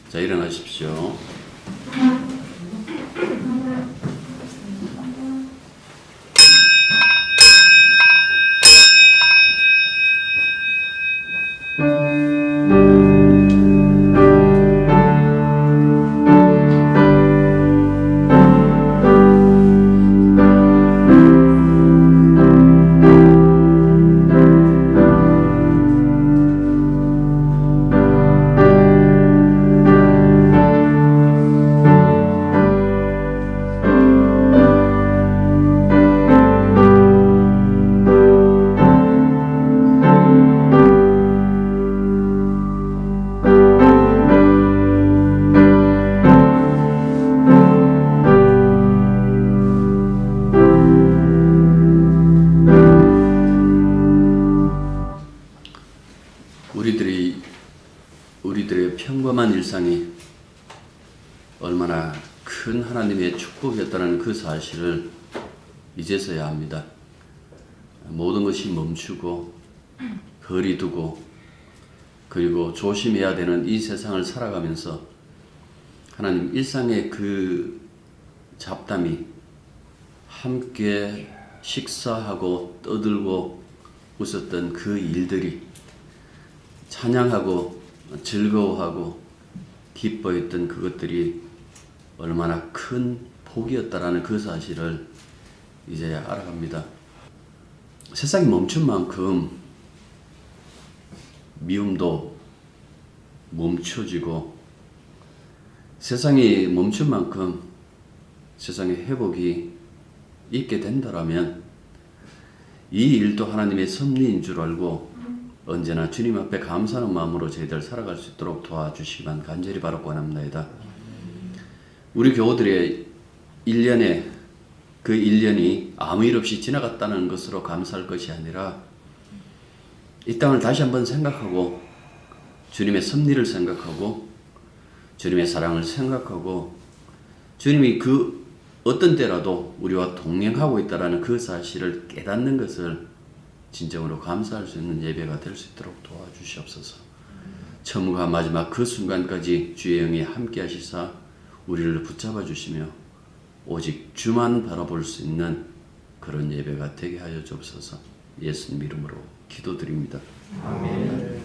자, 일어나십시오. 우리들의 평범한 일상이 얼마나 큰 하나님의 축복이었다는 그 사실을 이제서야 합니다. 모든 것이 멈추고 거리 두고 그리고 조심해야 되는 이 세상을 살아가면서 하나님 일상의 그 잡담이 함께 식사하고 떠들고 웃었던 그 일들이 찬양하고 즐거워하고 기뻐했던 그것들이 얼마나 큰 복이었다라는 그 사실을 이제 알아갑니다. 세상이 멈춘 만큼 미움도 멈춰지고 세상이 멈춘 만큼 세상의 회복이 있게 된다라면 이 일도 하나님의 섭리인 줄 알고 언제나 주님 앞에 감사하는 마음으로 저희들 살아갈 수 있도록 도와주시기만 간절히 바라고 원합니다. 우리 교우들의 1년에 그 1년이 아무 일 없이 지나갔다는 것으로 감사할 것이 아니라 이 땅을 다시 한번 생각하고 주님의 섭리를 생각하고 주님의 사랑을 생각하고 주님이 그 어떤 때라도 우리와 동행하고 있다는 그 사실을 깨닫는 것을 진정으로 감사할 수 있는 예배가 될 수 있도록 도와주시옵소서. 처음과 마지막 그 순간까지 주의 영이 함께 하시사 우리를 붙잡아 주시며 오직 주만 바라볼 수 있는 그런 예배가 되게 하여 주옵소서. 예수님 이름으로 기도드립니다. 아멘.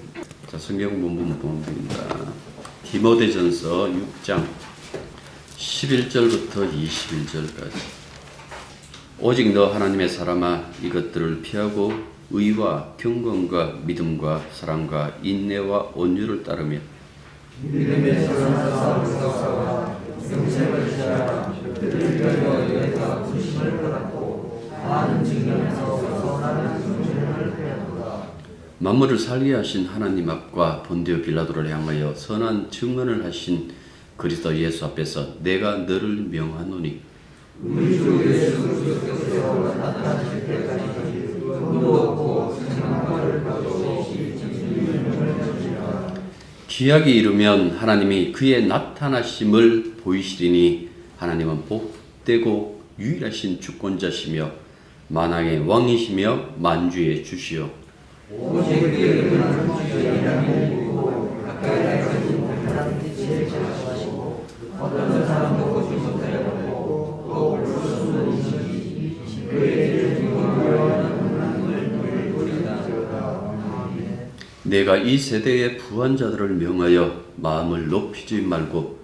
자, 성경 본문 보겠습니다. 디모데전서 6장 11절부터 21절까지. 오직 너 하나님의 사람아 이것들을 피하고 의와 경건과 믿음과 사랑과 인내와 온유를 따르며 믿음의 사랑과 영생을 지하라. 그들을 위하여 너희가 부심을 받았고 많은 증명에서 선한 성실을 배웠도다. 만물을 살게 하신 하나님 앞과 본디오 빌라도를 향하여 선한 증언을 하신 그리스도 예수 앞에서 내가 너를 명하노니 우리 주 예수 그리스도께서 나타나실 때까지 꿈도 없고 생각을 가지고 기약이 이르면 하나님이 그의 나타나심을 보이시리니 하나님은 복되고 유일하신 주권자시며 만왕의 왕이시며 만주의 주시요 오직 그의 은혜는 주의 이름이고 가까이 가진 하나님 뜻을 전하시고 어떤 사람도 보지 못하였고 또 볼 수 없는 이시니 그의 내가 이 세대의 부한 자들을 명하여 마음을 높이지 말고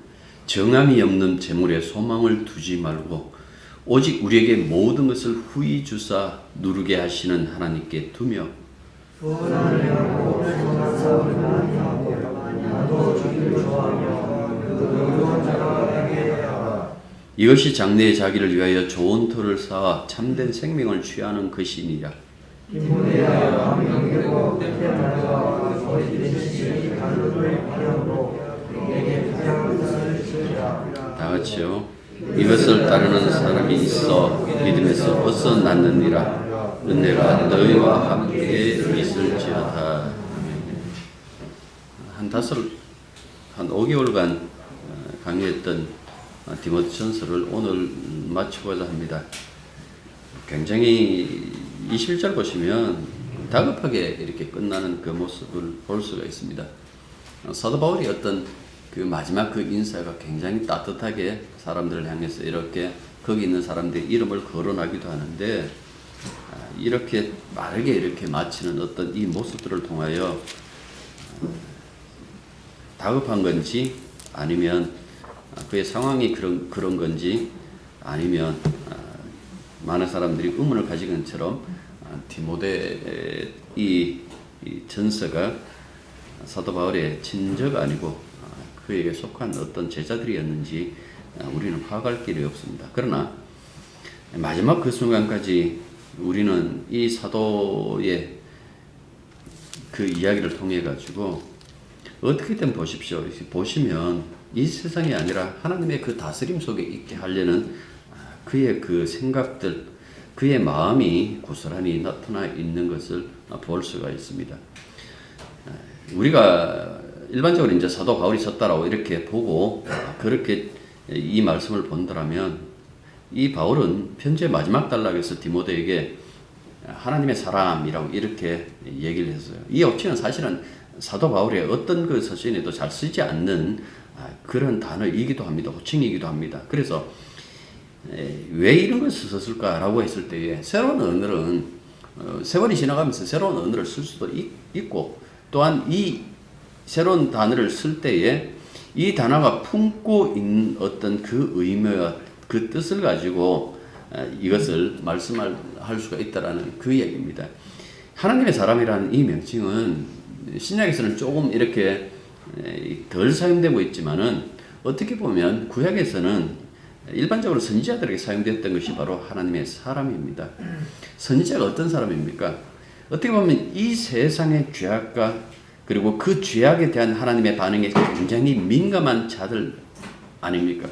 정함이 없는 재물에 소망을 두지 말고 오직 우리에게 모든 것을 후히 주사 누르게 하시는 하나님께 두며 이것이 장래의 자기를 위하여 좋은 터를 쌓아 참된 생명을 취하는 것이니라. 다 같이요. 이것을 따르는 사람이 있어 믿음에서 벗어났느니라. 은혜가 너희와 함께 있을지어다. 한 5개월간 강의했던 디모데전서를 오늘 마치고자 합니다. 굉장히 21절 보시면 다급하게 이렇게 끝나는 그 모습을 볼 수가 있습니다. 사도 바울이 어떤 그 마지막 그 인사가 굉장히 따뜻하게 사람들을 향해서 이렇게 거기 있는 사람들의 이름을 거론하기도 하는데, 이렇게 빠르게 이렇게 마치는 어떤 이 모습들을 통하여 다급한 건지 아니면 그의 상황이 그런 건지 아니면 많은 사람들이 의문을 가지는 것처럼 디모데 이 전서가 사도 바울의 친저가 아니고 그에게 속한 어떤 제자들이었는지 우리는 파악할 길이 없습니다. 그러나 마지막 그 순간까지 우리는 이 사도의 그 이야기를 통해 가지고 어떻게든 보십시오. 보시면 이 세상이 아니라 하나님의 그 다스림 속에 있게 하려는 그의 그 생각들, 그의 마음이 고스란히 나타나 있는 것을 볼 수가 있습니다. 우리가 일반적으로 이제 사도 바울이 썼다라고 이렇게 보고 그렇게 이 말씀을 본다라면, 이 바울은 편지의 마지막 단락에서 디모데에게 하나님의 사람이라고 이렇게 얘기를 했어요. 이 옵션은 사실은 사도 바울의 어떤 그 서신에도 잘 쓰지 않는 그런 단어이기도 합니다. 호칭이기도 합니다. 그래서 왜 이런 것을 썼을까라고 했을 때에 새로운 언어는 세월이 지나가면서 새로운 언어를 쓸 수도 있고, 또한 이 새로운 단어를 쓸 때에 이 단어가 품고 있는 어떤 그 의미와 그 뜻을 가지고 이것을 말씀할 수가 있다라는 그 얘기입니다. 하나님의 사람이라는 이 명칭은 신약에서는 조금 이렇게 덜 사용되고 있지만은, 어떻게 보면 구약에서는 일반적으로 선지자들에게 사용되었던 것이 바로 하나님의 사람입니다. 선지자가 어떤 사람입니까? 어떻게 보면 이 세상의 죄악과 그리고 그 죄악에 대한 하나님의 반응에 굉장히 민감한 자들 아닙니까?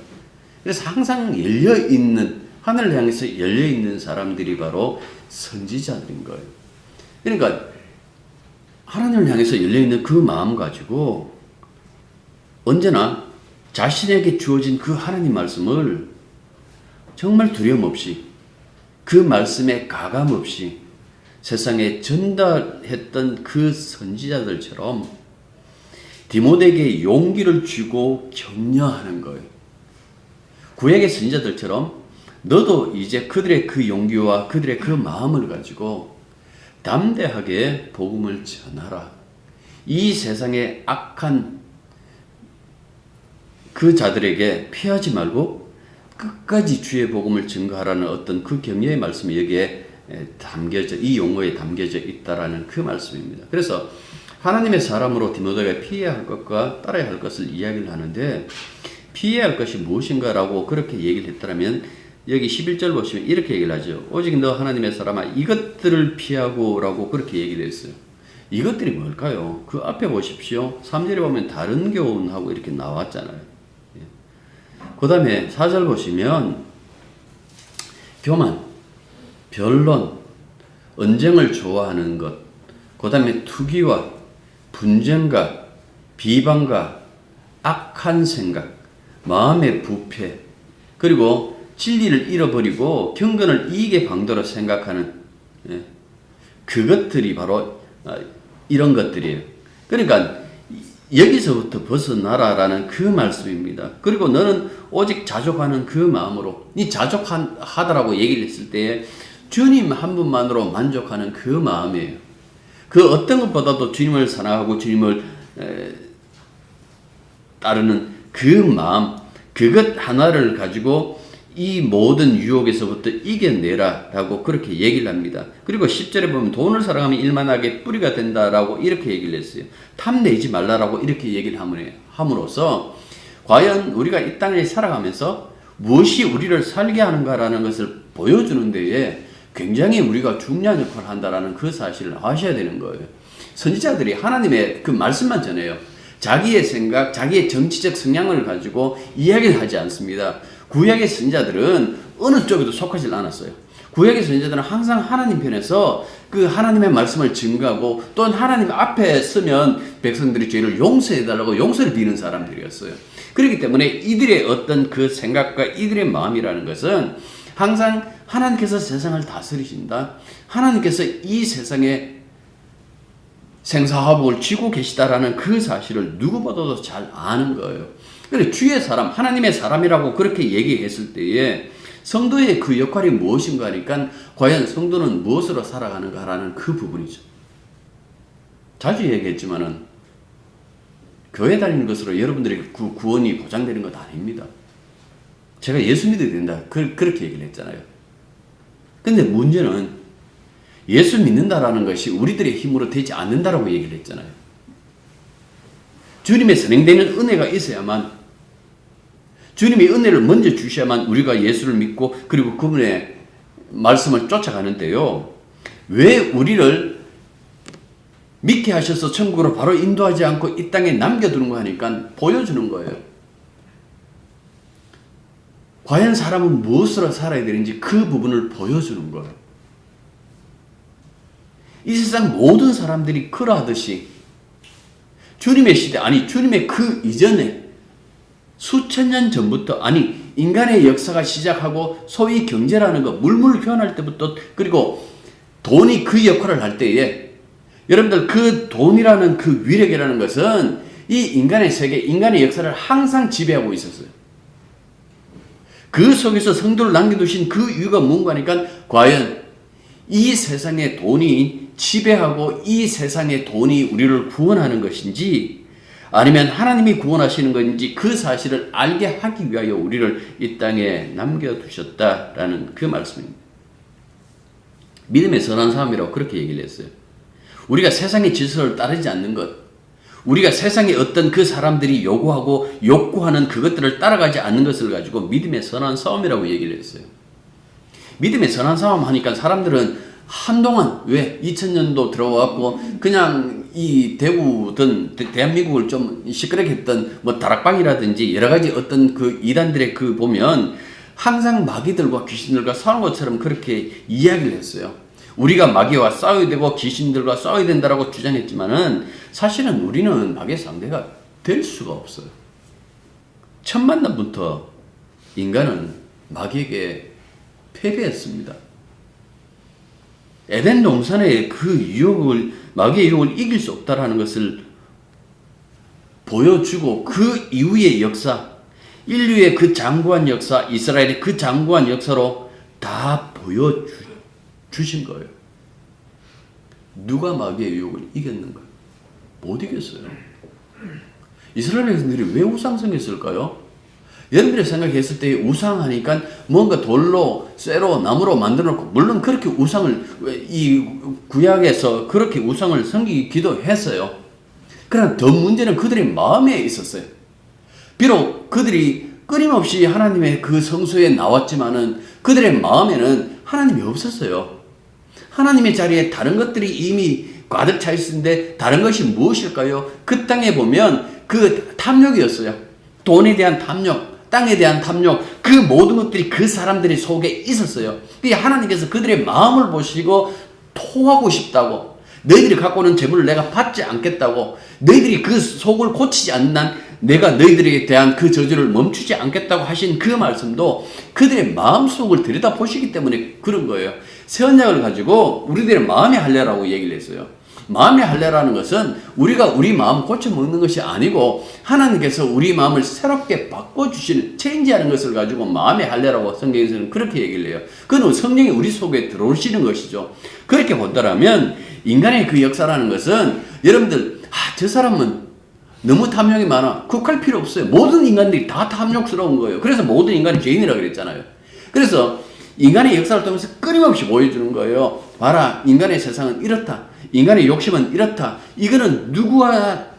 그래서 항상 열려있는, 하늘을 향해서 열려있는 사람들이 바로 선지자들인 거예요. 그러니까 하나님을 향해서 열려있는 그 마음 가지고 언제나 자신에게 주어진 그 하나님 말씀을 정말 두려움 없이, 그 말씀에 가감 없이 세상에 전달했던 그 선지자들처럼 디모데에게 용기를 주고 격려하는 거예요. 구약의 선지자들처럼 너도 이제 그들의 그 용기와 그들의 그 마음을 가지고 담대하게 복음을 전하라. 이 세상의 악한 그 자들에게 피하지 말고 끝까지 주의 복음을 증거하라는 어떤 그 격려의 말씀이 여기에 담겨져, 이 용어에 담겨져 있다라는 그 말씀입니다. 그래서 하나님의 사람으로 디모데가 피해야 할 것과 따라야 할 것을 이야기를 하는데, 피해야 할 것이 무엇인가라고 그렇게 얘기를 했다면 여기 11절 보시면 이렇게 얘기를 하죠. 오직 너 하나님의 사람아 이것들을 피하고 라고 그렇게 얘기를 했어요. 이것들이 뭘까요? 그 앞에 보십시오. 3절에 보면 다른 교훈하고 이렇게 나왔잖아요. 그 다음에 4절 보시면 교만, 변론, 언쟁을 좋아하는 것, 그 다음에 투기와 분쟁과 비방과 악한 생각, 마음의 부패, 그리고 진리를 잃어버리고 경건을 이익의 방도로 생각하는 그것들이 바로 이런 것들이에요. 그러니까 여기서부터 벗어나라라는 그 말씀입니다. 그리고 너는 오직 자족하는 그 마음으로, 이 자족하다라고 얘기를 했을 때 주님 한 분만으로 만족하는 그 마음이에요. 그 어떤 것보다도 주님을 사랑하고 주님을 따르는 그 마음, 그것 하나를 가지고 이 모든 유혹에서부터 이겨내라 라고 그렇게 얘기를 합니다. 그리고 10절에 보면 돈을 사랑하면 일만하게 뿌리가 된다라고 이렇게 얘기를 했어요. 탐내지 말라라고 이렇게 얘기를 함으로써 과연 우리가 이 땅에 살아가면서 무엇이 우리를 살게 하는가라는 것을 보여주는 데에 굉장히 우리가 중요한 역할을 한다라는 그 사실을 아셔야 되는 거예요. 선지자들이 하나님의 그 말씀만 전해요. 자기의 생각, 자기의 정치적 성향을 가지고 이야기를 하지 않습니다. 구약의 선지자들은 어느 쪽에도 속하지 않았어요. 구약의 선지자들은 항상 하나님 편에서 그 하나님의 말씀을 증거하고, 또한 하나님 앞에 서면 백성들이 죄를 용서해달라고 용서를 비는 사람들이었어요. 그렇기 때문에 이들의 어떤 그 생각과 이들의 마음이라는 것은 항상 하나님께서 세상을 다스리신다, 하나님께서 이 세상에 생사화복을 쥐고 계시다라는 그 사실을 누구보다도 잘 아는 거예요. 그래, 주의 사람, 하나님의 사람이라고 그렇게 얘기했을 때에 성도의 그 역할이 무엇인가 하니까 과연 성도는 무엇으로 살아가는가라는 그 부분이죠. 자주 얘기했지만은 교회 다니는 것으로 여러분들에게 구원이 보장되는 것 아닙니다. 제가 예수 믿어야 된다. 그렇게 얘기를 했잖아요. 근데 문제는 예수 믿는다라는 것이 우리들의 힘으로 되지 않는다라고 얘기를 했잖아요. 주님의 선행되는 은혜가 있어야만, 주님의 은혜를 먼저 주셔야만 우리가 예수를 믿고 그리고 그분의 말씀을 쫓아가는데요. 왜 우리를 믿게 하셔서 천국으로 바로 인도하지 않고 이 땅에 남겨두는 거 하니까 보여주는 거예요. 과연 사람은 무엇으로 살아야 되는지 그 부분을 보여주는 거예요. 이 세상 모든 사람들이 그러하듯이 주님의 시대, 아니 주님의 그 이전에 수천 년 전부터, 아니 인간의 역사가 시작하고 소위 경제라는 거 물물 교환할 때부터, 그리고 돈이 그 역할을 할 때에 여러분들 그 돈이라는 그 위력이라는 것은 이 인간의 세계, 인간의 역사를 항상 지배하고 있었어요. 그 속에서 성도를 남겨두신 그 이유가 뭔가 하니까 과연 이 세상의 돈이 지배하고 이 세상의 돈이 우리를 구원하는 것인지 아니면 하나님이 구원하시는 것인지 그 사실을 알게 하기 위하여 우리를 이 땅에 남겨두셨다라는 그 말씀입니다. 믿음의 선한 삶이라고 그렇게 얘기를 했어요. 우리가 세상의 질서를 따르지 않는 것, 우리가 세상의 어떤 그 사람들이 요구하고 욕구하는 그것들을 따라가지 않는 것을 가지고 믿음의 선한 싸움이라고 얘기를 했어요. 믿음의 선한 싸움 하니까 사람들은 한동안 왜 2000년도 들어왔고 그냥 이 대구든 대한민국을 좀 시끄럽게 했던 뭐 다락방이라든지 여러 가지 어떤 그 이단들의 그 보면 항상 마귀들과 귀신들과 싸우는 것처럼 그렇게 이야기를 했어요. 우리가 마귀와 싸워야 되고 귀신들과 싸워야 된다라고 주장했지만은 사실은 우리는 마귀의 상대가 될 수가 없어요. 첫 만남부터 인간은 마귀에게 패배했습니다. 에덴 동산의 그 유혹을, 마귀의 유혹을 이길 수 없다라는 것을 보여주고 그 이후의 역사, 인류의 그 장구한 역사, 이스라엘의 그 장구한 역사로 다 보여주신 거예요. 누가 마귀의 유혹을 이겼는가? 못 이겼어요. 이스라엘 백성들이 왜 우상성했을까요? 여러분들이 생각했을 때 우상하니까 뭔가 돌로, 쇠로, 나무로 만들어 놓고, 물론 그렇게 우상을, 이 구약에서 그렇게 우상을 섬기기도 했어요. 그러나 더 문제는 그들의 마음에 있었어요. 비록 그들이 끊임없이 하나님의 그 성소에 나왔지만은 그들의 마음에는 하나님이 없었어요. 하나님의 자리에 다른 것들이 이미 가득 차 있는데 다른 것이 무엇일까요? 그 땅에 보면 그 탐욕이었어요. 돈에 대한 탐욕, 땅에 대한 탐욕, 그 모든 것들이 그 사람들의 속에 있었어요. 하나님께서 그들의 마음을 보시고 토하고 싶다고, 너희들이 갖고 오는 재물을 내가 받지 않겠다고, 너희들이 그 속을 고치지 않는 한 내가 너희들에 대한 그 저주를 멈추지 않겠다고 하신 그 말씀도 그들의 마음속을 들여다보시기 때문에 그런 거예요. 새 언약을 가지고 우리들의 마음의 할례라고 얘기를 했어요. 마음의 할례라는 것은 우리가 우리 마음 고쳐먹는 것이 아니고 하나님께서 우리 마음을 새롭게 바꿔주시는, 체인지하는 것을 가지고 마음의 할례라고 성경에서는 그렇게 얘기를 해요. 그건 성령이 우리 속에 들어오시는 것이죠. 그렇게 본다면 인간의 그 역사라는 것은 여러분들, 저 사람은 너무 탐욕이 많아. 그럴 필요 없어요. 모든 인간들이 다 탐욕스러운 거예요. 그래서 모든 인간이 죄인이라고 그랬잖아요. 그래서 인간의 역사를 통해서 끊임없이 보여주는 거예요. 봐라, 인간의 세상은 이렇다. 인간의 욕심은 이렇다. 이거는 누구가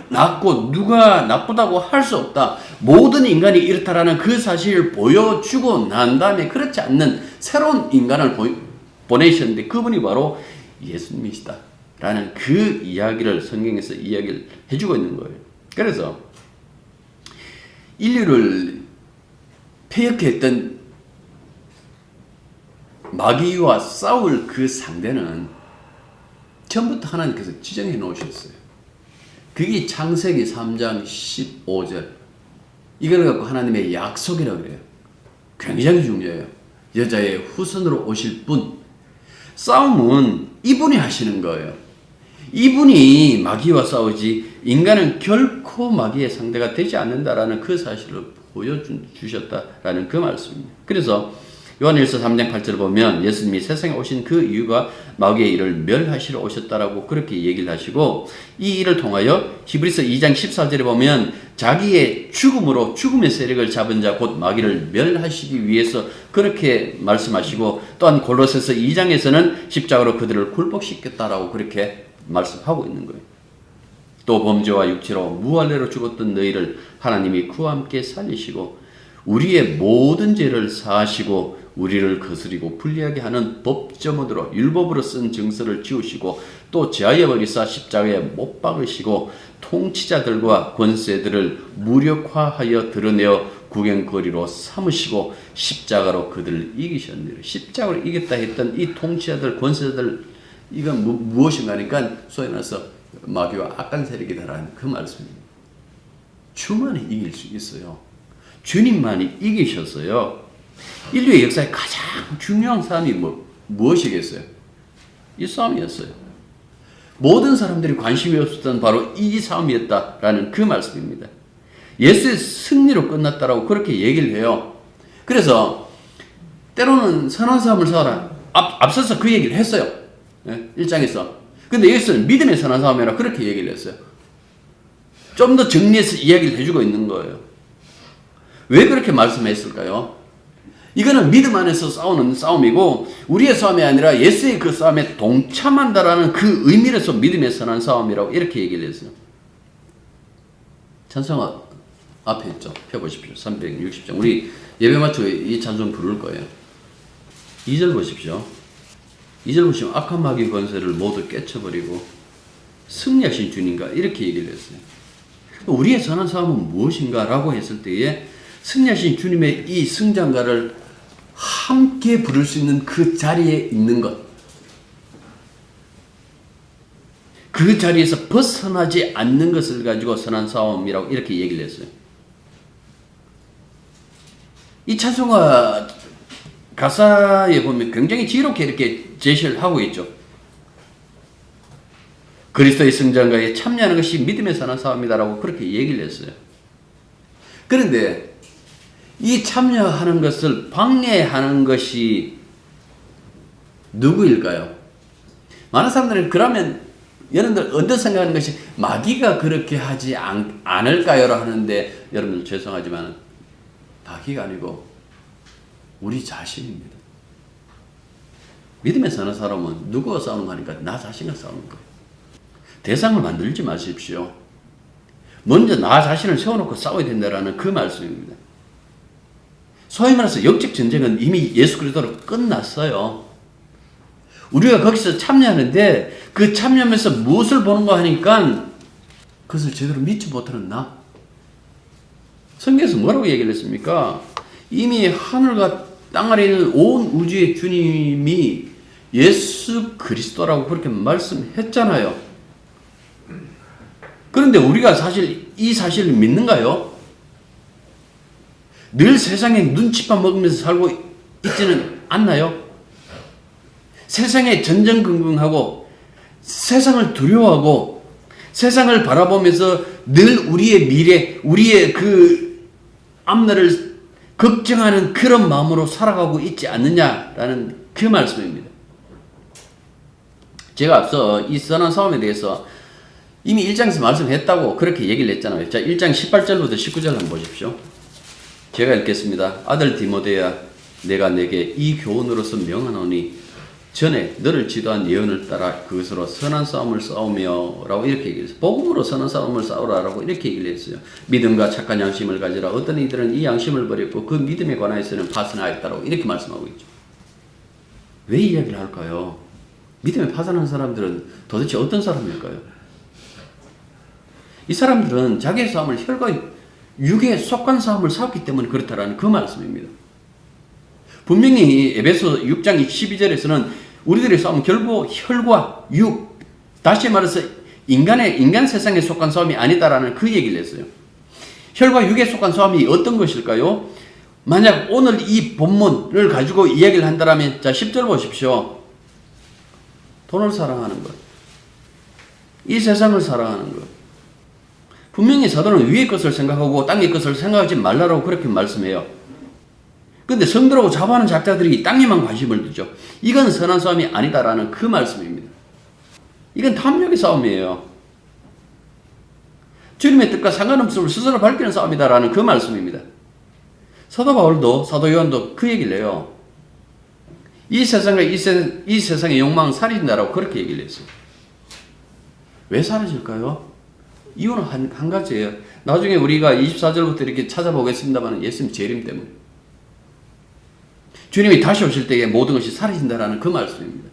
낫고 누가 나쁘다고 할 수 없다. 모든 인간이 이렇다라는 그 사실을 보여주고 난 다음에 그렇지 않는 새로운 인간을 보내셨는데 그분이 바로 예수님이시다 라는 그 이야기를 성경에서 이야기를 해주고 있는 거예요. 그래서 인류를 폐역해 했던 마귀와 싸울 그 상대는 처음부터 하나님께서 지정해 놓으셨어요. 그게 창세기 3장 15절. 이걸 갖고 하나님의 약속이라고 그래요. 굉장히 중요해요. 여자의 후손으로 오실 분. 싸움은 이분이 하시는 거예요. 이분이 마귀와 싸우지 인간은 결코 마귀의 상대가 되지 않는다라는 그 사실을 보여주셨다라는 그 말씀입니다. 그래서 요한일서 3장 8절을 보면 예수님이 세상에 오신 그 이유가 마귀의 일을 멸하시러 오셨다라고 그렇게 얘기를 하시고, 이 일을 통하여 히브리서 2장 14절에 보면 자기의 죽음으로 죽음의 세력을 잡은 자 곧 마귀를 멸하시기 위해서 그렇게 말씀하시고, 또한 골로새서 2장에서는 십자가로 그들을 굴복시켰다라고 그렇게 말씀하고 있는 거예요. 또 범죄와 육체로 무할례로 죽었던 너희를 하나님이 그와 함께 살리시고 우리의 모든 죄를 사하시고 우리를 거스리고 불리하게 하는 법조문으로 율법으로 쓴 증서를 지우시고 또 제하여 버리사 십자가에 못 박으시고 통치자들과 권세들을 무력화하여 드러내어 구경거리로 삼으시고 십자가로 그들을 이기셨느니라. 십자가로 이겼다 했던 이 통치자들, 권세들, 이건 무엇인가 하니까 소위 말해서 마귀와 악한 세력이다라는 그 말씀입니다. 주만이 이길 수 있어요. 주님만이 이기셨어요. 인류의 역사의 가장 중요한 싸움이 무엇이겠어요? 이 싸움이었어요. 모든 사람들이 관심이 없었던 바로 이 싸움이었다라는 그 말씀입니다. 예수의 승리로 끝났다라고 그렇게 얘기를 해요. 그래서 때로는 선한 싸움을 싸워라. 앞서서 그 얘기를 했어요. 1장에서. 근데 여기서는 믿음의 선한 싸움이라 그렇게 얘기를 했어요. 좀 더 정리해서 이야기를 해주고 있는 거예요. 왜 그렇게 말씀했을까요? 이거는 믿음 안에서 싸우는 싸움이고 우리의 싸움이 아니라 예수의 그 싸움에 동참한다라는 그 의미로서 믿음의 선한 싸움이라고 이렇게 얘기를 했어요. 찬송가 앞에 있죠. 펴보십시오. 360장. 우리 예배 마치고 이 찬송 부를 거예요. 2절 보십시오. 2절 보시면 악한 마귀 권세를 모두 깨쳐버리고 승리하신 주님과 이렇게 얘기를 했어요. 우리의 선한 싸움은 무엇인가 라고 했을 때에 승리하신 주님의 이 승장가를 함께 부를 수 있는 그 자리에 있는 것, 그 자리에서 벗어나지 않는 것을 가지고 선한 싸움이라고 이렇게 얘기를 했어요. 이 찬송가 가사에 보면 굉장히 지혜롭게 이렇게 제시를 하고 있죠. 그리스도의 승장가에 참여하는 것이 믿음의 선한 싸움이다라고 그렇게 얘기를 했어요. 그런데 이 참여하는 것을 방해하는 것이 누구일까요? 많은 사람들은 그러면 여러분들 언뜻 생각하는 것이 마귀가 그렇게 하지 않을까요? 하는데 여러분들 죄송하지만 마귀가 아니고 우리 자신입니다. 믿음의 선한 사람은 누구와 싸우는 거니까 나 자신과 싸우는 거예요. 대상을 만들지 마십시오. 먼저 나 자신을 세워놓고 싸워야 된다는 그 말씀입니다. 소위 말해서 영적 전쟁은 이미 예수 그리스도로 끝났어요. 우리가 거기서 참여하는데 그 참여하면서 무엇을 보는가 하니까 그것을 제대로 믿지 못하는 나. 성경에서 뭐라고 얘기를 했습니까? 이미 하늘과 땅 아래 있는 온 우주의 주님이 예수 그리스도라고 그렇게 말씀했잖아요. 그런데 우리가 사실 이 사실을 믿는가요? 늘 세상에 눈치밥 먹으면서 살고 있지는 않나요? 세상에 전전긍긍하고 세상을 두려워하고 세상을 바라보면서 늘 우리의 미래, 우리의 그 앞날을 걱정하는 그런 마음으로 살아가고 있지 않느냐라는 그 말씀입니다. 제가 앞서 이 선한 싸움에 대해서 이미 1장에서 말씀했다고 그렇게 얘기를 했잖아요. 자, 1장 18절부터 19절 한번 보십시오. 제가 읽겠습니다. 아들 디모데야, 내가 내게 이 교훈으로서 명하노니 전에 너를 지도한 예언을 따라 그것으로 선한 싸움을 싸우며 라고 이렇게 얘기했어요. 복음으로 선한 싸움을 싸우라 라고 이렇게 얘기를 했어요. 믿음과 착한 양심을 가지라. 어떤 이들은 이 양심을 버렸고 그 믿음에 관하여서는 파산하였다라고 이렇게 말씀하고 있죠. 왜 이야기를 할까요? 믿음에 파산한 사람들은 도대체 어떤 사람일까요? 이 사람들은 자기의 싸움을 혈과 육에 속한 싸움을 싸웠기 때문에 그렇다라는 그 말씀입니다. 분명히 에베소 6장 12절에서는 우리들의 싸움은 결국 혈과 육, 다시 말해서 인간 세상에 속한 싸움이 아니다라는 그 얘기를 했어요. 혈과 육에 속한 싸움이 어떤 것일까요? 만약 오늘 이 본문을 가지고 이야기를 한다면, 자, 10절 보십시오. 돈을 사랑하는 것. 이 세상을 사랑하는 것. 분명히 사도는 위의 것을 생각하고 땅의 것을 생각하지 말라라고 그렇게 말씀해요. 근데 성도라고 자부하는 작자들이 땅에만 관심을 두죠. 이건 선한 싸움이 아니다라는 그 말씀입니다. 이건 탐욕의 싸움이에요. 주님의 뜻과 상관없음을 스스로 밝히는 싸움이다라는 그 말씀입니다. 사도 바울도 사도 요한도 그 얘기를 해요. 이 세상과 이 세상의 욕망은 사라진다라고 그렇게 얘기를 했어요. 왜 사라질까요? 이유는 한 가지예요. 나중에 우리가 24절부터 이렇게 찾아보겠습니다만 예수님 재림 때문에. 주님이 다시 오실 때에 모든 것이 사라진다라는 그 말씀입니다.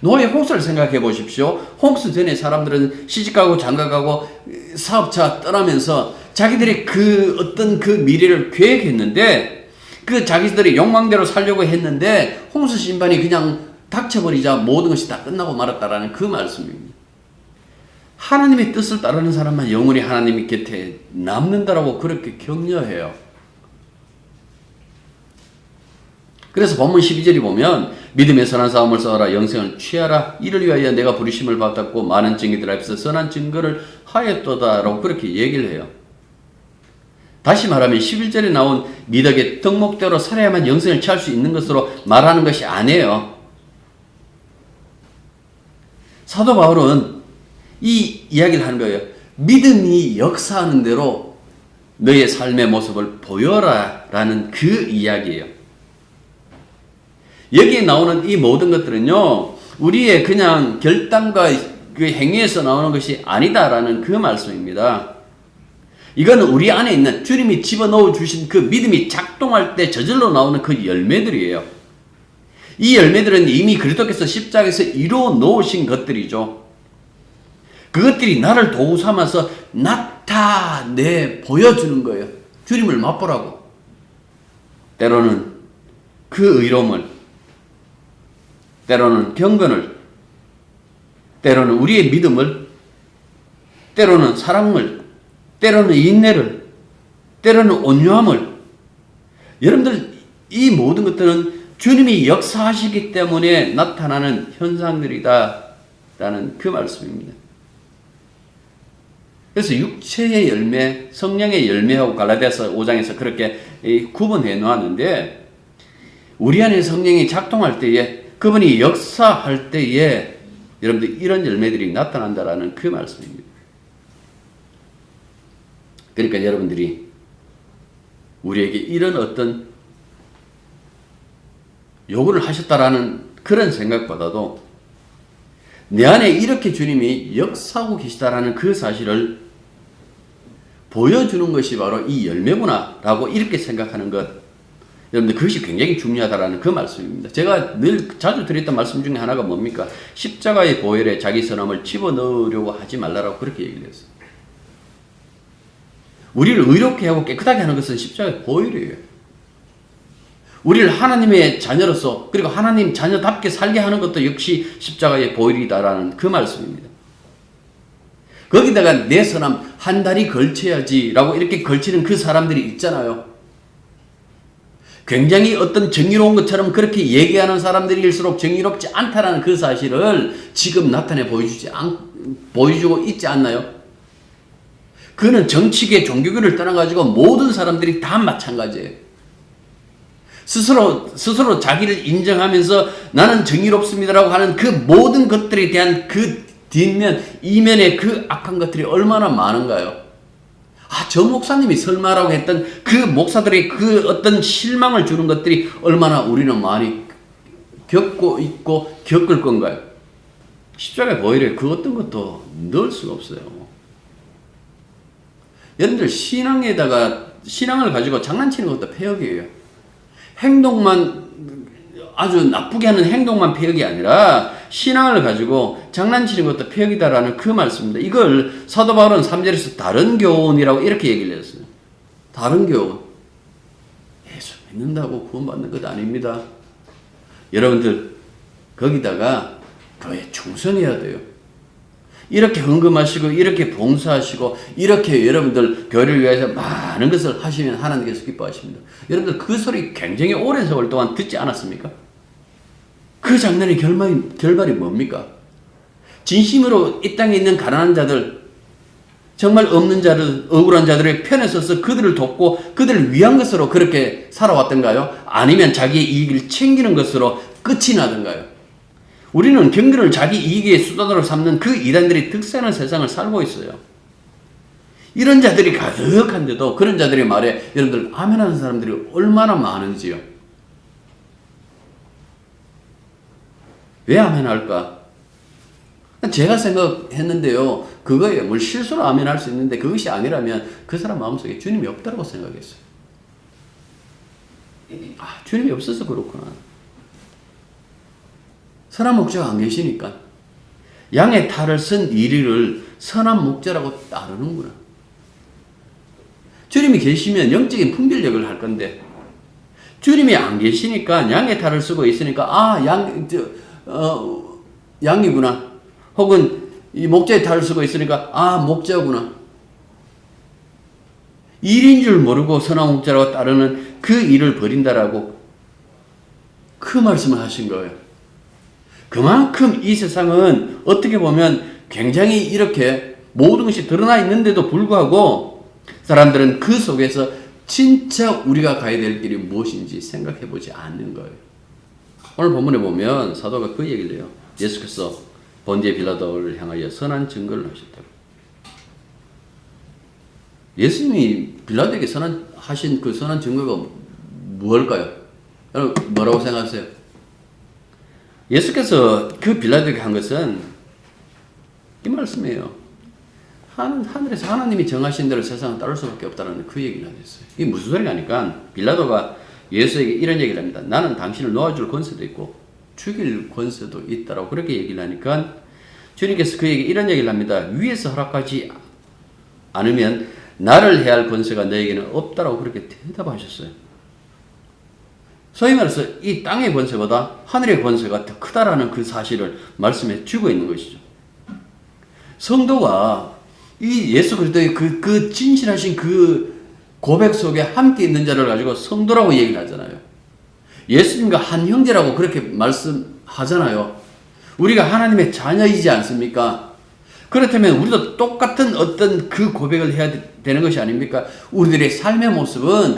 노아의 홍수를 생각해 보십시오. 홍수 전에 사람들은 시집가고 장가가고 사업차 떠나면서 자기들이 그 어떤 그 미래를 계획했는데 그 자기들이 욕망대로 살려고 했는데 홍수 심판이 그냥 닥쳐버리자 모든 것이 다 끝나고 말았다라는 그 말씀입니다. 하나님의 뜻을 따르는 사람만 영원히 하나님 곁에 남는다라고 그렇게 격려해요. 그래서 본문 12절이 보면 믿음의 선한 싸움을 싸워라 영생을 취하라 이를 위하여 내가 부르심을 받았고 많은 증인들 앞에서 선한 증거를 하였도다라고 그렇게 얘기를 해요. 다시 말하면 11절에 나온 미덕의 덕목대로 살아야만 영생을 취할 수 있는 것으로 말하는 것이 아니에요. 사도 바울은 이 이야기를 하는 거예요. 믿음이 역사하는 대로 너의 삶의 모습을 보여라 라는 그 이야기예요. 여기에 나오는 이 모든 것들은요, 우리의 그냥 결단과 그 행위에서 나오는 것이 아니다라는 그 말씀입니다. 이거는 우리 안에 있는 주님이 집어넣어 주신 그 믿음이 작동할 때 저절로 나오는 그 열매들이에요. 이 열매들은 이미 그리스도께서 십자가에서 이루어 놓으신 것들이죠. 그것들이 나를 도구 삼아서 나타내 보여주는 거예요. 주님을 맛보라고. 때로는 그 의로움을, 때로는 경건을, 때로는 우리의 믿음을, 때로는 사랑을, 때로는 인내를, 때로는 온유함을. 여러분들 이 모든 것들은 주님이 역사하시기 때문에 나타나는 현상들이다 라는 그 말씀입니다. 그래서 육체의 열매, 성령의 열매하고 갈라디아서 5장에서 그렇게 구분해 놓았는데, 우리 안에 성령이 작동할 때에, 그분이 역사할 때에 여러분들 이런 열매들이 나타난다라는 그 말씀입니다. 그러니까 여러분들이 우리에게 이런 어떤 요구를 하셨다라는 그런 생각보다도 내 안에 이렇게 주님이 역사하고 계시다라는 그 사실을 보여주는 것이 바로 이 열매구나라고 이렇게 생각하는 것, 여러분들 그것이 굉장히 중요하다라는 그 말씀입니다. 제가 늘 자주 드렸던 말씀 중에 하나가 뭡니까? 십자가의 보혈에 자기 선함을 집어넣으려고 하지 말라라고 그렇게 얘기를 했어요. 우리를 의롭게 하고 깨끗하게 하는 것은 십자가의 보혈이에요. 우리를 하나님의 자녀로서, 그리고 하나님 자녀답게 살게 하는 것도 역시 십자가의 보혈이다라는 그 말씀입니다. 거기다가 내 선함 한 달이 걸쳐야지라고 이렇게 걸치는 그 사람들이 있잖아요. 굉장히 어떤 정의로운 것처럼 그렇게 얘기하는 사람들일수록 정의롭지 않다라는 그 사실을 지금 나타내 보여주고 있지 않나요? 그는 정치계, 종교교를 떠나가지고 모든 사람들이 다 마찬가지예요. 스스로 자기를 인정하면서 나는 정의롭습니다라고 하는 그 모든 것들에 대한 그 뒷면, 이면의 그 악한 것들이 얼마나 많은가요? 저 목사님이 설마라고 했던 그 목사들의 그 어떤 실망을 주는 것들이 얼마나 우리는 많이 겪고 있고 겪을 건가요? 십자가의 보혈에 그 어떤 것도 넣을 수가 없어요. 여러분들 신앙을 가지고 장난치는 것도 폐역이에요. 행동만 아주 나쁘게 하는 행동만 폐역이 아니라 신앙을 가지고 장난치는 것도 폐역이다라는 그 말씀입니다. 이걸 사도 바울은 3절에서 다른 교훈이라고 이렇게 얘기를 했어요. 다른 교훈. 예수 믿는다고 구원받는 것 아닙니다. 여러분들 거기다가 교회에 충성해야 돼요. 이렇게 헌금하시고 이렇게 봉사하시고 이렇게 여러분들 교회를 위해서 많은 것을 하시면 하나님께서 기뻐하십니다. 여러분들 그 소리 굉장히 오랜 세월 동안 듣지 않았습니까? 그 장난의 결말이 뭡니까? 진심으로 이 땅에 있는 가난한 자들, 정말 없는 자들, 억울한 자들의 편에 서서 그들을 돕고 그들을 위한 것으로 그렇게 살아왔던가요? 아니면 자기의 이익을 챙기는 것으로 끝이 나던가요? 우리는 경건을 자기 이익의 수단으로 삼는 그 이단들이 득세하는 세상을 살고 있어요. 이런 자들이 가득한데도 그런 자들의 말에 여러분들 아멘하는 사람들이 얼마나 많은지요. 왜 아멘할까? 제가 생각했는데요. 그거에 뭘 실수로 아멘할 수 있는데 그것이 아니라면 그 사람 마음속에 주님이 없다고 생각했어요. 주님이 없어서 그렇구나. 선한 목자가 안 계시니까 양의 탈을 쓴 이리를 선한 목자라고 따르는구나. 주님이 계시면 영적인 분별력을 할 건데 주님이 안 계시니까 양의 탈을 쓰고 있으니까 양이구나. 혹은 이 목자의 탈을 쓰고 있으니까 목자구나. 일인 줄 모르고 선한 목자라고 따르는 그 일을 버린다라고 그 말씀을 하신 거예요. 그만큼 이 세상은 어떻게 보면 굉장히 이렇게 모든 것이 드러나 있는데도 불구하고 사람들은 그 속에서 진짜 우리가 가야 될 길이 무엇인지 생각해 보지 않는 거예요. 오늘 본문에 보면 사도가 그 얘기를 해요. 예수께서 본디에 빌라도를 향하여 선한 증거를 하셨다고. 예수님이 빌라도에게 하신 그 선한 증거가 무엇일까요? 여러분 뭐라고 생각하세요? 예수께서 그 빌라도에게 한 것은 이 말씀이에요. 하늘에서 하나님이 정하신 대로 세상을 따를 수밖에 없다는 그 얘기를 하셨어요. 이게 무슨 소리가 하니까 빌라도가 예수에게 이런 얘기를 합니다. 나는 당신을 놓아줄 권세도 있고 죽일 권세도 있다라고 그렇게 얘기를 하니까 주님께서 그에게 이런 얘기를 합니다. 위에서 허락하지 않으면 나를 해할 권세가 너에게는 없다라고 그렇게 대답하셨어요. 소위 말해서 이 땅의 권세보다 하늘의 권세가 더 크다라는 그 사실을 말씀해 주고 있는 것이죠. 성도가 이 예수 그리스도의 그 진실하신 그 고백 속에 함께 있는 자를 가지고 성도라고 얘기를 하잖아요. 예수님과 한 형제라고 그렇게 말씀하잖아요. 우리가 하나님의 자녀이지 않습니까? 그렇다면 우리도 똑같은 어떤 그 고백을 해야 되는 것이 아닙니까? 우리들의 삶의 모습은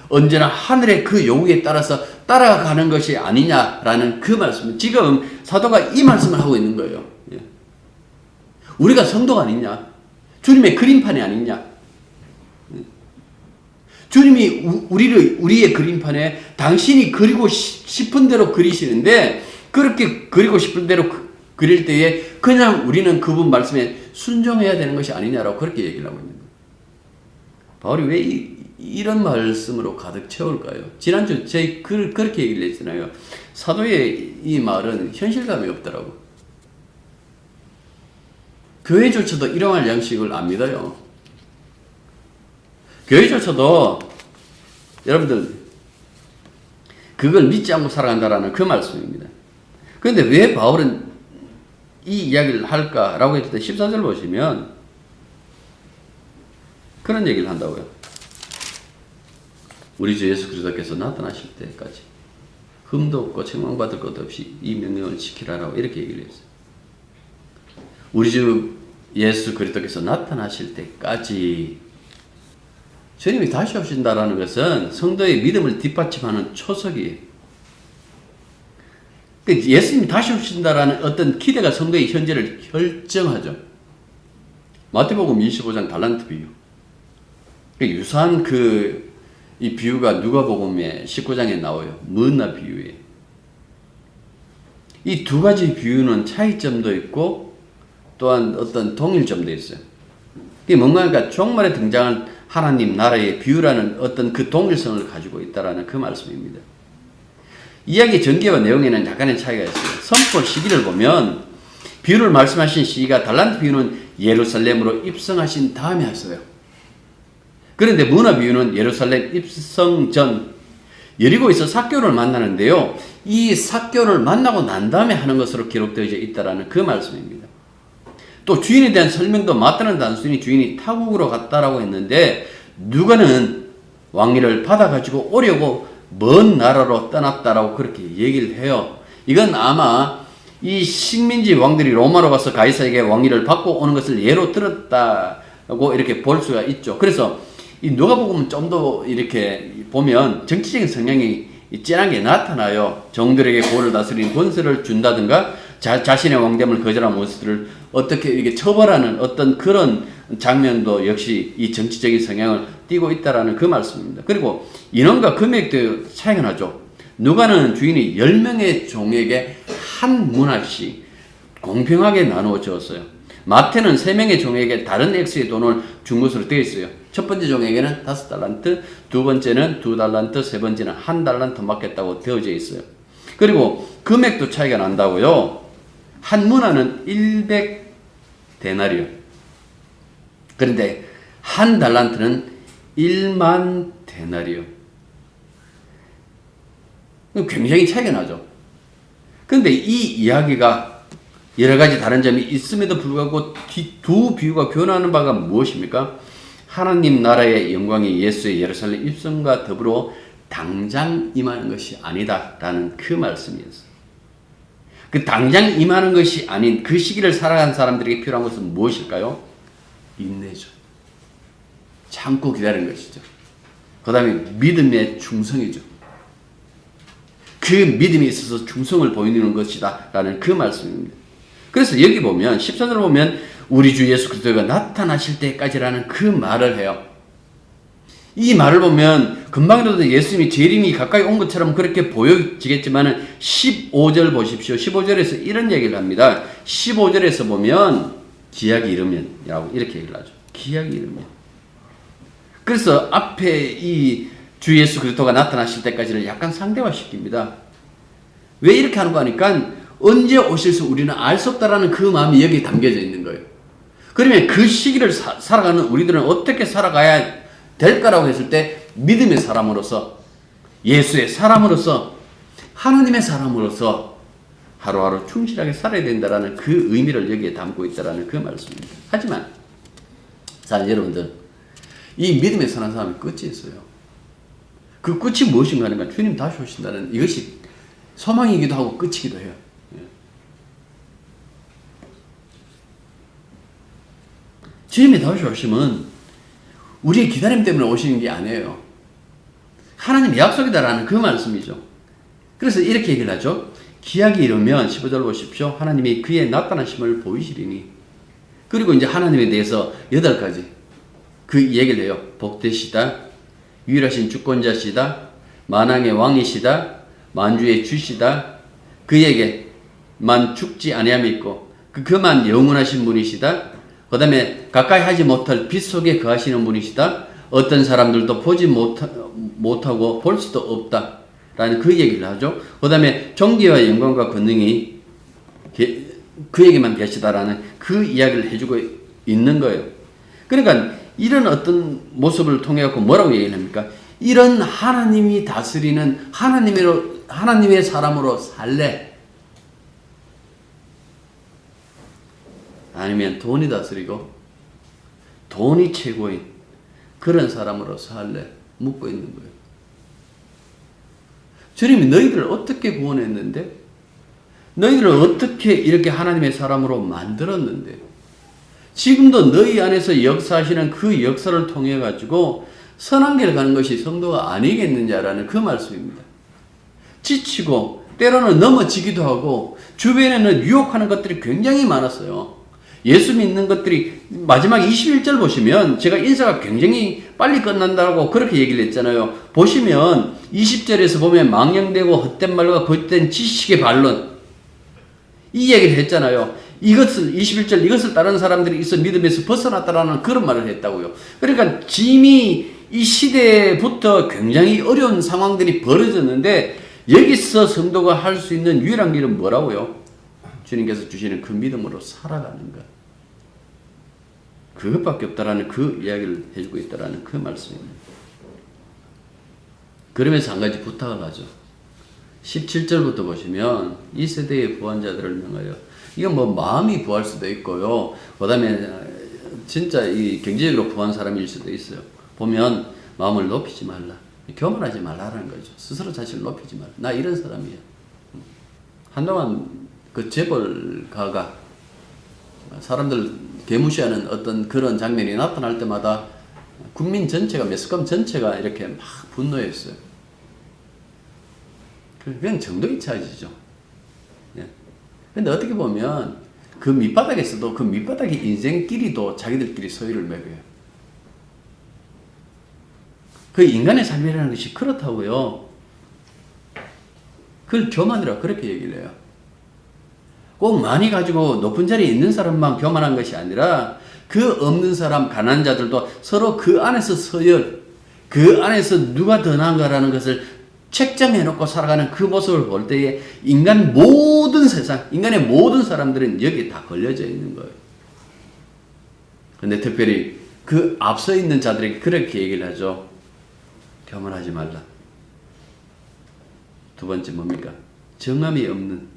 언제나 하늘의 그 요구에 따라서 따라가는 것이 아니냐라는 그 말씀. 지금 사도가 이 말씀을 하고 있는 거예요. 우리가 성도가 아니냐? 주님의 그림판이 아니냐? 주님이 우리의 그림판에 당신이 그리고 싶은 대로 그리시는데 그렇게 그리고 싶은 대로 그릴 때에 그냥 우리는 그분 말씀에 순종해야 되는 것이 아니냐라고 그렇게 얘기를 하고 있는 거예요. 바울이 왜 이런 말씀으로 가득 채울까요? 지난주 저희 그렇게 얘기를 했잖아요. 사도의 이 말은 현실감이 없더라고. 교회조차도 일용할 양식을 안 믿어요. 교회조차도 여러분들 그걸 믿지 않고 살아간다라는 그 말씀입니다. 그런데 왜 바울은 이 이야기를 할까라고 했을 때 14절 보시면 그런 얘기를 한다고요. 우리 주 예수 그리스도께서 나타나실 때까지 흠도 없고 책망받을 것 없이 이 명령을 지키라라고 이렇게 얘기를 했어요. 우리 주 예수 그리스도께서 나타나실 때까지 주님이 다시 오신다라는 것은 성도의 믿음을 뒷받침하는 초석이에요. 예수님이 다시 오신다라는 어떤 기대가 성도의 현재를 결정하죠. 마태복음 25장 달란트 비유. 유사한 이 비유가 누가복음의 19장에 나와요. 문화 비유에. 이 두 가지 비유는 차이점도 있고 또한 어떤 동일점도 있어요. 이게 뭔가 하니까 종말에 등장한 하나님 나라의 비유라는 어떤 그 동일성을 가지고 있다라는 그 말씀입니다. 이야기 전개와 내용에는 약간의 차이가 있어요. 선포 시기를 보면 비유를 말씀하신 시기가 달란트 비유는 예루살렘으로 입성하신 다음에 하셨어요. 그런데 문화 비유는 예루살렘 입성 전 여리고에서 삭개오를 만나는데요. 이 삭개오를 만나고 난 다음에 하는 것으로 기록되어 있다라는 그 말씀입니다. 또 주인에 대한 설명도 마태는 단순히 주인이 타국으로 갔다라고 했는데 누가는 왕위를 받아가지고 오려고 먼 나라로 떠났다라고 그렇게 얘기를 해요. 이건 아마 이 식민지 왕들이 로마로 가서 가이사에게 왕위를 받고 오는 것을 예로 들었다고 이렇게 볼 수가 있죠. 그래서 이 누가복음은 좀 더 이렇게 보면 정치적인 성향이 진하게 나타나요. 정들에게 고를 다스리는 권세를 준다든가 자신의 왕됨을 거절한 모습들을 어떻게 이렇게 처벌하는 어떤 그런 장면도 역시 이 정치적인 성향을 띠고 있다라는 그 말씀입니다. 그리고 인원과 금액도 차이가 나죠. 누가는 주인이 10명의 종에게 한 문화씩 공평하게 나누어 주었어요. 마태는 3명의 종에게 다른 액수의 돈을 준 것으로 되어 있어요. 첫 번째 종에게는 5달란트, 두 번째는 2달란트, 세 번째는 1달란트 맡겼다고 되어져 있어요. 그리고 금액도 차이가 난다고요. 한 문화는 100데나리온. 그런데 1달란트는 1만 데나리온. 굉장히 차이가 나죠. 그런데 이 이야기가 여러 가지 다른 점이 있음에도 불구하고 두 비유가 교훈하는 바가 무엇입니까? 하나님 나라의 영광이 예수의 예루살렘 입성과 더불어 당장 임하는 것이 아니다라는 그 말씀이었어요. 그 당장 임하는 것이 아닌 그 시기를 살아간 사람들에게 필요한 것은 무엇일까요? 인내죠. 참고 기다리는 것이죠. 그 다음에 믿음의 충성이죠. 그 믿음이 있어서 충성을 보이는 것이다 라는 그 말씀입니다. 그래서 여기 보면 14절을 보면 우리 주 예수 그리스도가 나타나실 때까지라는 그 말을 해요. 이 말을 보면 금방이라도 예수님이 재림이 가까이 온 것처럼 그렇게 보여지겠지만 15절 보십시오. 15절에서 이런 얘기를 합니다. 15절에서 보면 기약이 이르면 라고 이렇게 얘기를 하죠. 기약이 이르면. 그래서 앞에 이 주 예수 그리스도가 나타나실 때까지를 약간 상대화시킵니다. 왜 이렇게 하는 거 하니까 언제 오실지 우리는 알 수 없다라는 그 마음이 여기 담겨져 있는 거예요. 그러면 그 시기를 살아가는 우리들은 어떻게 살아가야 될까라고 했을 때 믿음의 사람으로서, 예수의 사람으로서, 하나님의 사람으로서 하루하루 충실하게 살아야 된다라는 그 의미를 여기에 담고 있다라는 그 말씀입니다. 하지만 자, 여러분들, 이 믿음에 사는 사람이 끝이 있어요. 그 끝이 무엇인가 하면 주님 다시 오신다는 이것이 소망이기도 하고 끝이기도 해요. 주님이 다시 오시면 우리의 기다림 때문에 오시는 게 아니에요. 하나님의 약속이다라는 그 말씀이죠. 그래서 이렇게 얘기를 하죠. 기약이 이르면 15절 보십시오. 하나님이 그의 나타나심을 보이시리니. 그리고 이제 하나님에 대해서 8가지 그 얘기를 해요. 복되시다, 유일하신 주권자시다, 만왕의 왕이시다, 만주의 주시다, 그에게만 죽지 아니함이 있고 그만 영원하신 분이시다. 그 다음에 가까이 하지 못할 빛 속에 거하시는 분이시다. 어떤 사람들도 보지 못하고 볼 수도 없다 라는 그 얘기를 하죠. 그 다음에 존귀와 영광과 권능이 그에게만 계시다라는 그 이야기를 해주고 있는 거예요. 그러니까 이런 어떤 모습을 통해 갖고 뭐라고 얘기를 합니까? 이런 하나님이 다스리는 하나님의 사람으로 살래? 아니면 돈이 다스리고 돈이 최고인 그런 사람으로 살래? 묻고 있는 거예요. 주님이 너희들을 어떻게 구원했는데? 너희들을 어떻게 이렇게 하나님의 사람으로 만들었는데? 지금도 너희 안에서 역사하시는 그 역사를 통해 가지고 선한 길을 가는 것이 성도가 아니겠느냐라는 그 말씀입니다. 지치고 때로는 넘어지기도 하고 주변에는 유혹하는 것들이 굉장히 많았어요. 예수 믿는 것들이 마지막 21절 보시면 제가 인사가 굉장히 빨리 끝난다고 그렇게 얘기를 했잖아요. 보시면 20절에서 보면 망령되고 헛된 말과 거짓된 지식의 반론 이 얘기를 했잖아요. 이것을 21절 이것을 따르는 사람들이 있어 믿음에서 벗어났다라는 그런 말을 했다고요. 그러니까 이미 이 시대부터 굉장히 어려운 상황들이 벌어졌는데 여기서 성도가 할 수 있는 유일한 길은 뭐라고요? 주님께서 주시는 그 믿음으로 살아가는 것. 그것밖에 없다라는 그 이야기를 해주고 있다라는 그 말씀입니다. 그러면서 한 가지 부탁을 하죠. 17절부터 보시면 이 세대의 부한자들을 명하여, 이건 뭐 마음이 부할 수도 있고요. 그 다음에 진짜 이 경제적으로 부한 사람일 수도 있어요. 보면 마음을 높이지 말라. 교만하지 말라라는 거죠. 스스로 자신을 높이지 말라. 나 이런 사람이야. 한동안 그 재벌가가 사람들 개무시하는 어떤 그런 장면이 나타날 때마다 국민 전체가, 매스컴 전체가 이렇게 막 분노했어요. 그건 정도의 차이죠. 예. 근데 어떻게 보면 그 밑바닥에서도 그 밑바닥의 인생끼리도 자기들끼리 소유를 매겨요. 그 인간의 삶이라는 것이 그렇다고요. 그걸 교만이라고 그렇게 얘기를 해요. 꼭 많이 가지고 높은 자리에 있는 사람만 교만한 것이 아니라 그 없는 사람, 가난한 자들도 서로 그 안에서 서열, 그 안에서 누가 더 나은가라는 것을 책정해놓고 살아가는 그 모습을 볼 때에 인간 모든 세상, 인간의 모든 사람들은 여기에 다 걸려져 있는 거예요. 근데 특별히 그 앞서 있는 자들에게 그렇게 얘기를 하죠. 교만하지 말라. 두 번째 뭡니까? 정함이 없는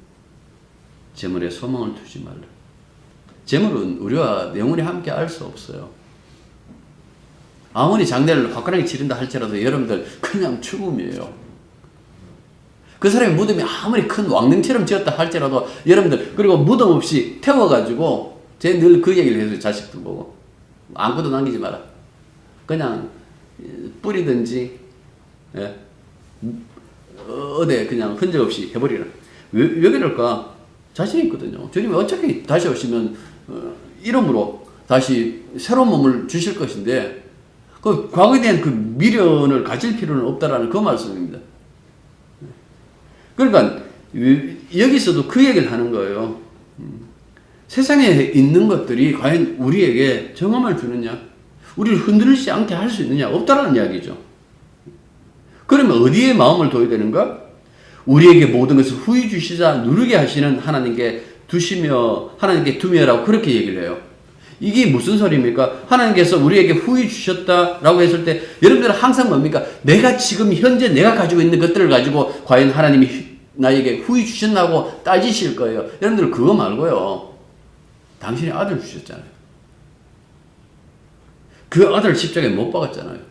재물에 소망을 두지 말라. 재물은 우리와 영원히 함께 알 수 없어요. 아무리 장례를 화끈하게 치른다 할지라도 여러분들 그냥 죽음이에요. 그 사람의 무덤이 아무리 큰 왕릉처럼 지었다 할지라도 여러분들, 그리고 무덤 없이 태워가지고, 제가 늘 그 얘기를 해서 자식들 보고 아무것도 남기지 마라. 그냥 뿌리든지, 예, 어디 그냥 흔적 없이 해버리라. 왜 그럴까? 자신 있거든요. 주님이 어차피 다시 오시면 이름으로 다시 새로운 몸을 주실 것인데 그 과거에 대한 그 미련을 가질 필요는 없다라는 그 말씀입니다. 그러니까 여기서도 그 얘기를 하는 거예요. 세상에 있는 것들이 과연 우리에게 정함을 주느냐, 우리를 흔들리지 않게 할 수 있느냐, 없다라는 이야기죠. 그러면 어디에 마음을 둬야 되는가? 우리에게 모든 것을 후히 주시자 누르게 하시는 하나님께 두시며, 하나님께 두며라고 그렇게 얘기를 해요. 이게 무슨 소리입니까? 하나님께서 우리에게 후히 주셨다라고 했을 때 여러분들은 항상 뭡니까? 내가 지금 현재 내가 가지고 있는 것들을 가지고 과연 하나님이 나에게 후히 주셨나고 따지실 거예요. 여러분들 그거 말고요. 당신이 아들 주셨잖아요. 그 아들 십자가에 못 박았잖아요.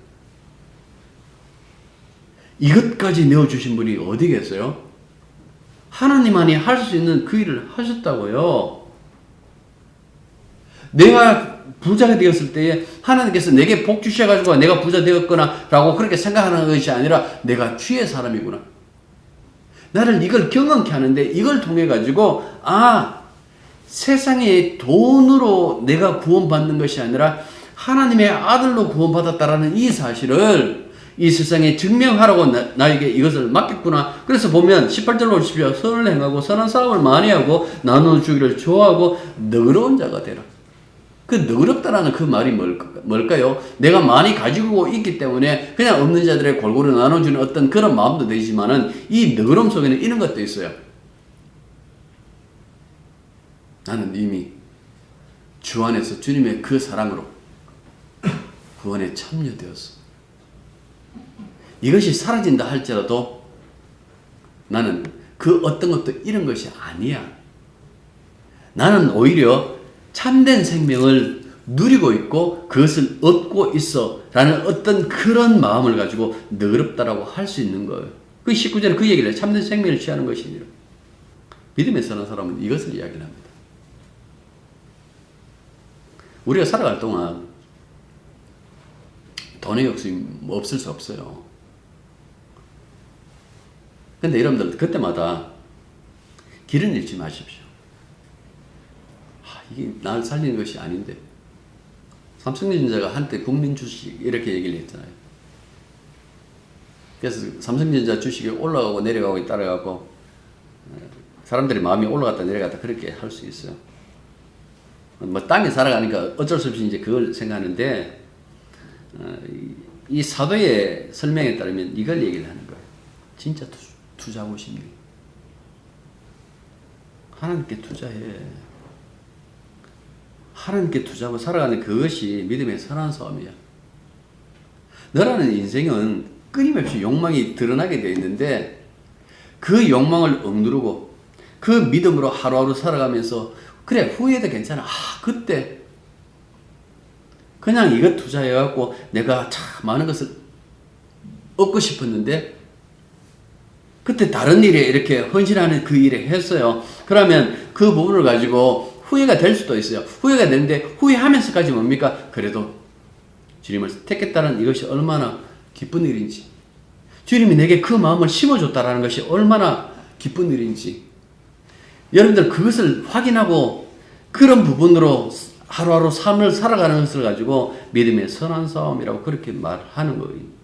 이것까지 내어주신 분이 어디 계세요? 하나님만이 할 수 있는 그 일을 하셨다고요. 내가 부자가 되었을 때에 하나님께서 내게 복 주셔가지고 내가 부자 되었거나 라고 그렇게 생각하는 것이 아니라 내가 주의 사람이구나. 나를 이걸 경험케 하는데 이걸 통해 가지고 세상의 돈으로 내가 구원받는 것이 아니라 하나님의 아들로 구원받았다라는 이 사실을 이 세상에 증명하라고 나에게 이것을 맡겼구나. 그래서 보면 18절로 보십시오. 선을 행하고 선한 싸움을 많이 하고 나눠주기를 좋아하고 너그러운 자가 되라. 그 너그럽다라는 그 말이 뭘까요? 내가 많이 가지고 있기 때문에 그냥 없는 자들의 골고루 나눠주는 어떤 그런 마음도 되지만은 이 너그러움 속에는 이런 것도 있어요. 나는 이미 주 안에서 주님의 그 사랑으로 구원에 참여되었어. 이것이 사라진다 할지라도 나는 그 어떤 것도 이런 것이 아니야. 나는 오히려 참된 생명을 누리고 있고 그것을 얻고 있어 라는 어떤 그런 마음을 가지고 너그럽다라고 할 수 있는 거예요. 그 19절에 그 얘기를 해요. 참된 생명을 취하는 것이니라. 믿음에 서는 사람은 이것을 이야기를 합니다. 우리가 살아갈 동안 돈의 욕심이 없을 수 없어요. 근데 여러분들 그때마다 길은 잃지 마십시오. 이게 나를 살리는 것이 아닌데. 삼성전자가 한때 국민 주식 이렇게 얘기를 했잖아요. 그래서 삼성전자 주식이 올라가고 내려가고 따라가고 사람들이 마음이 올라갔다 내려갔다 그렇게 할 수 있어요. 뭐 땅에 살아가니까 어쩔 수 없이 이제 그걸 생각하는데 이 사도의 설명에 따르면 이걸 얘기를 하는 거예요. 진짜 투자하고 싶니? 하나님께 투자해. 하나님께 투자하고 살아가는 그것이 믿음의 선한 싸움이야. 너라는 인생은 끊임없이 욕망이 드러나게 되어 있는데 그 욕망을 억누르고 그 믿음으로 하루하루 살아가면서 그래 후회도 괜찮아. 그때 그냥 이것 투자해갖고 내가 참 많은 것을 얻고 싶었는데 그때 다른 일에 이렇게 헌신하는 그 일에 했어요. 그러면 그 부분을 가지고 후회가 될 수도 있어요. 후회가 되는데 후회하면서까지 뭡니까? 그래도 주님을 택했다는 이것이 얼마나 기쁜 일인지, 주님이 내게 그 마음을 심어줬다라는 것이 얼마나 기쁜 일인지, 여러분들 그것을 확인하고 그런 부분으로 하루하루 삶을 살아가는 것을 가지고 믿음의 선한 싸움이라고 그렇게 말하는 거예요.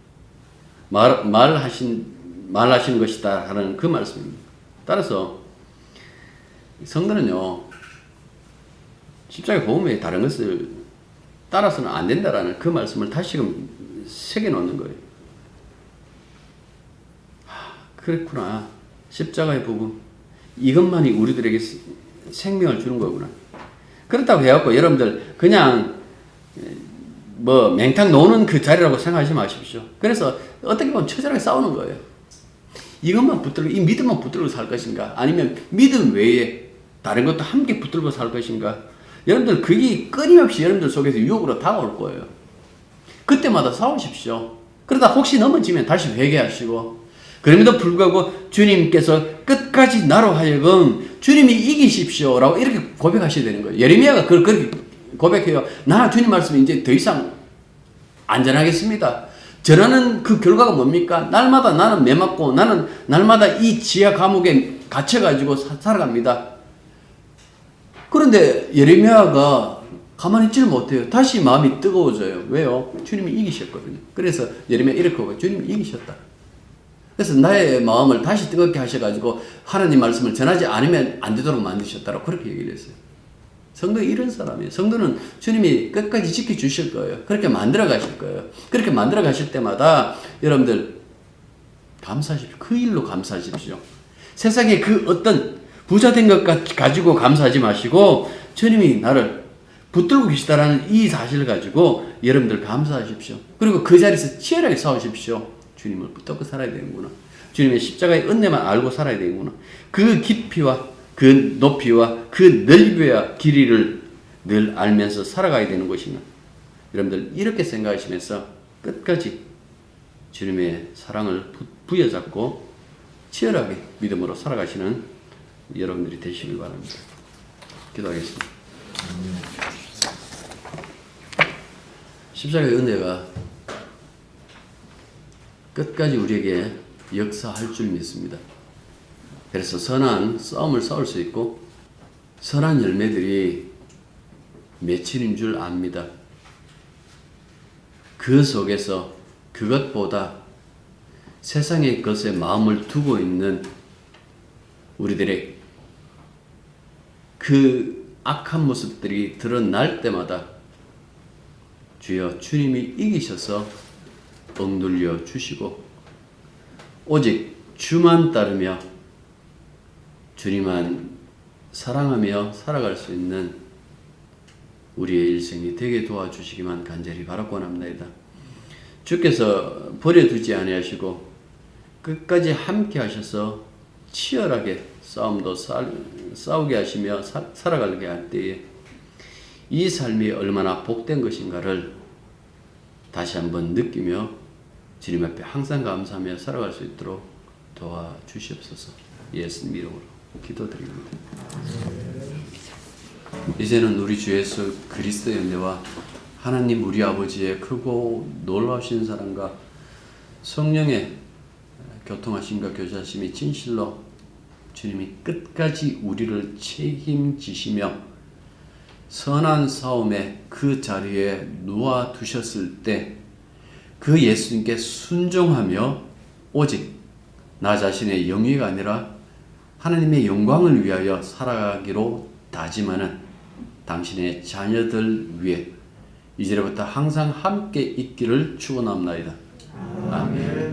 말하시는 것이다 하는 그 말씀입니다. 따라서 성도는요, 십자가 복음 외에 다른 것을 따라서는 안 된다라는 그 말씀을 다시금 새겨놓는 거예요. 그렇구나. 십자가의 복음, 이것만이 우리들에게 생명을 주는 거구나. 그렇다고 해갖고 여러분들 그냥 뭐 맹탕 노는 그 자리라고 생각하지 마십시오. 그래서 어떻게 보면 처절하게 싸우는 거예요. 이것만 붙들고, 이 믿음만 붙들고 살 것인가? 아니면 믿음 외에 다른 것도 함께 붙들고 살 것인가? 여러분들 그게 끊임없이 여러분들 속에서 유혹으로 다가올 거예요. 그때마다 싸우십시오. 그러다 혹시 넘어지면 다시 회개하시고, 그럼에도 불구하고 주님께서 끝까지 나로 하여금 주님이 이기십시오 라고 이렇게 고백하셔야 되는 거예요. 예레미야가 그렇게 고백해요. 나 주님 말씀이 이제 더 이상 안전하겠습니다. 전하는 그 결과가 뭡니까? 날마다 나는 매맞고 나는 날마다 이 지하 감옥에 갇혀가지고 살아갑니다. 그런데 예레미야가 가만히 있지를 못해요. 다시 마음이 뜨거워져요. 왜요? 주님이 이기셨거든요. 그래서 예레미야 이렇게 보고 주님이 이기셨다. 그래서 나의 마음을 다시 뜨겁게 하셔가지고 하나님 말씀을 전하지 않으면 안 되도록 만드셨다고 그렇게 얘기를 했어요. 성도는 이런 사람이에요. 성도는 주님이 끝까지 지켜주실 거예요. 그렇게 만들어 가실 거예요. 그렇게 만들어 가실 때마다 여러분들 감사하십시오. 그 일로 감사하십시오. 세상에 그 어떤 부자된 것 가지고 감사하지 마시고 주님이 나를 붙들고 계시다라는 이 사실을 가지고 여러분들 감사하십시오. 그리고 그 자리에서 치열하게 싸우십시오. 주님을 붙잡고 살아야 되는구나. 주님의 십자가의 은혜만 알고 살아야 되는구나. 그 깊이와 그 높이와 그 넓이와 길이를 늘 알면서 살아가야 되는 것이나, 여러분들 이렇게 생각하시면서 끝까지 주님의 사랑을 부여잡고 치열하게 믿음으로 살아가시는 여러분들이 되시길 바랍니다. 기도하겠습니다. 십자가의 은혜가 끝까지 우리에게 역사할 줄 믿습니다. 그래서 선한 싸움을 싸울 수 있고 선한 열매들이 맺히는 줄 압니다. 그 속에서 그것보다 세상의 것에 마음을 두고 있는 우리들의 그 악한 모습들이 드러날 때마다 주여 주님이 이기셔서 억눌려 주시고 오직 주만 따르며 주님만 사랑하며 살아갈 수 있는 우리의 일생이 되게 도와주시기만 간절히 바라고 합니다. 주께서 버려두지 아니하시고 끝까지 함께 하셔서 치열하게 싸움도 싸우게 하시며 살아가게 할 때에 이 삶이 얼마나 복된 것인가를 다시 한번 느끼며 주님 앞에 항상 감사하며 살아갈 수 있도록 도와주시옵소서. 예수님 이름으로 기도드립니다. 이제는 우리 주 예수 그리스도의 은혜와 하나님 우리 아버지의 크고 놀라우신 사랑과 성령의 교통하심과 교제하심이 진실로 주님이 끝까지 우리를 책임지시며 선한 싸움에 그 자리에 놓아두셨을 때 그 예수님께 순종하며 오직 나 자신의 영예가 아니라 하나님의 영광을 위하여 살아가기로 다짐하는 당신의 자녀들 위해 이제부터 항상 함께 있기를 축원합니다. 아멘.